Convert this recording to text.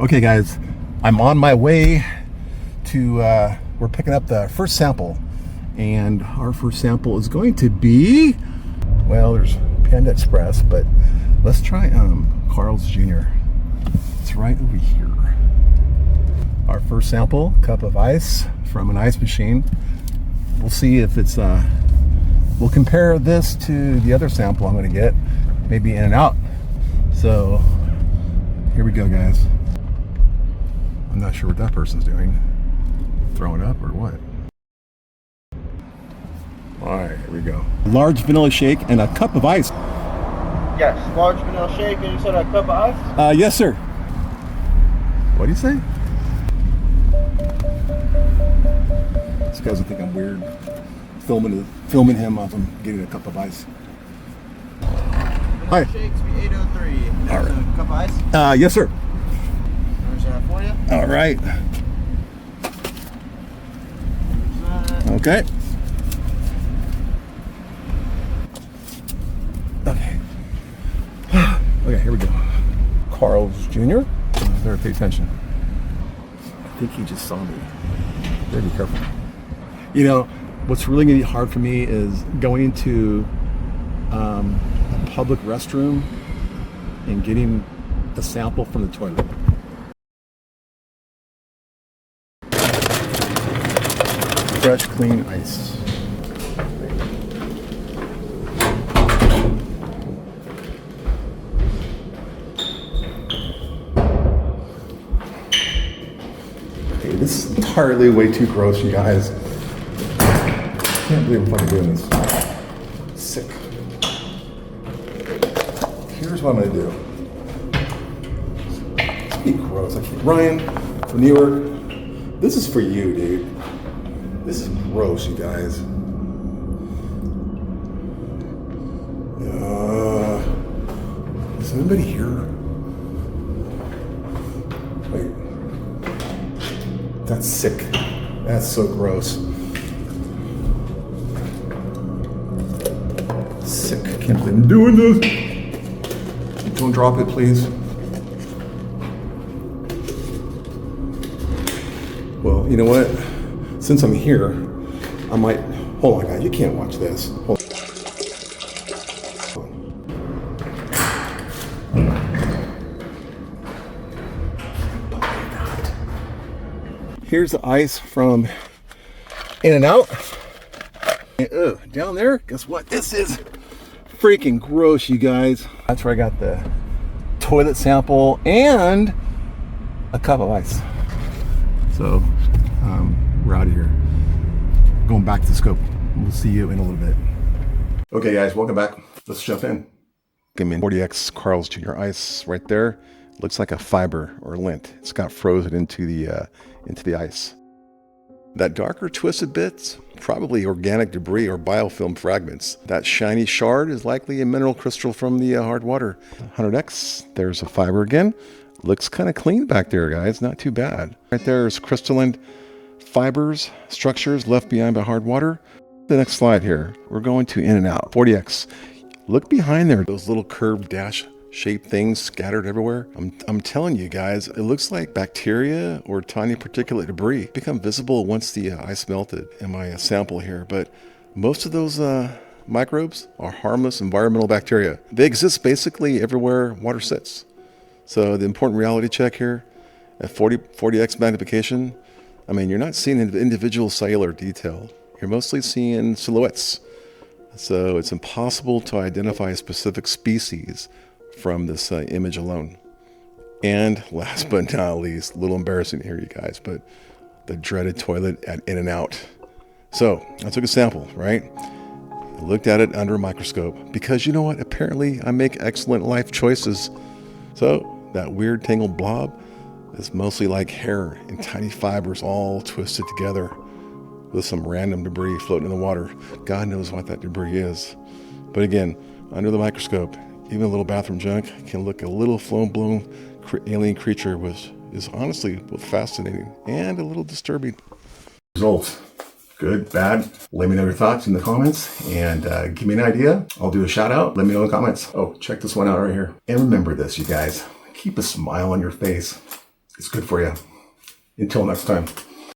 Okay guys, I'm on my way to, we're picking up the first sample, and our first sample is going to be, well, there's Panda Express, but let's try Carl's Jr. It's right over here. Our first sample, cup of ice from an ice machine. We'll see if it's, we'll compare this to the other sample I'm gonna get, maybe in and out. So here we go, guys. I'm not sure what that person's doing. Throwing up or what? All right, here we go. Large vanilla shake and a cup of ice. Yes, large vanilla shake, and you said a cup of ice? Yes, sir. What do you say? This guys will think I'm weird. Filming him of him getting a cup of ice. Vanilla Hi. shakes be 803. There's All right. a cup of ice? Yes, sir. There's that for you. All right. Okay. Okay. Okay, here we go. Carl's Jr. Better pay attention. I think he just saw me. Better be careful. You know, what's really going to be hard for me is going into a public restroom and getting the sample from the toilet. Fresh, clean ice. Okay, this is entirely way too gross, you guys. I can't believe I'm fucking doing this. Sick. Here's what I'm gonna do. Be gross. Ryan from New York, this is for you, dude. This is gross, you guys. Is anybody here? Wait. That's sick. That's so gross. Sick. I can't believe I'm doing this. Don't drop it, please. Well, you know what? Since I'm here, I might, hold on guys, you can't watch this. Hold on. Here's the ice from In and Out. Down there, guess what? This is freaking gross, you guys. That's where I got the toilet sample and a cup of ice. So, we're out of here. Going back to the scope. We'll see you in a little bit. Okay, guys, welcome back. Let's jump in. Give me 40X Carl's Jr. ice right there. Looks like a fiber or lint. It's got frozen into the ice. That darker twisted bits, probably organic debris or biofilm fragments. That shiny shard is likely a mineral crystal from the hard water. 100X, there's a fiber again. Looks kind of clean back there, guys. Not too bad. Right there is crystalline fibers, structures left behind by hard water. The next slide here, we're going to In and Out. 40X. Look behind there, those little curved dash shaped things scattered everywhere. I'm telling you guys, it looks like bacteria or tiny particulate debris become visible once the ice melted in my sample here. But most of those microbes are harmless environmental bacteria. They exist basically everywhere water sits. So the important reality check here at 40X magnification, I mean, you're not seeing individual cellular detail. You're mostly seeing silhouettes. So it's impossible to identify a specific species from this image alone. And last but not least, a little embarrassing here, you guys, but the dreaded toilet at In and Out. So I took a sample, right? I looked at it under a microscope because you know what? Apparently I make excellent life choices. So that weird tangled blob is mostly like hair and tiny fibers all twisted together with some random debris floating in the water. God knows what that debris is. But again, under the microscope, even a little bathroom junk can look a little full-blown alien creature, which is honestly both fascinating and a little disturbing. Results. Good, bad? Let me know your thoughts in the comments and give me an idea. I'll do a shout out. Let me know in the comments. Oh, check this one out right here. And remember this, you guys. Keep a smile on your face. It's good for you. Until next time.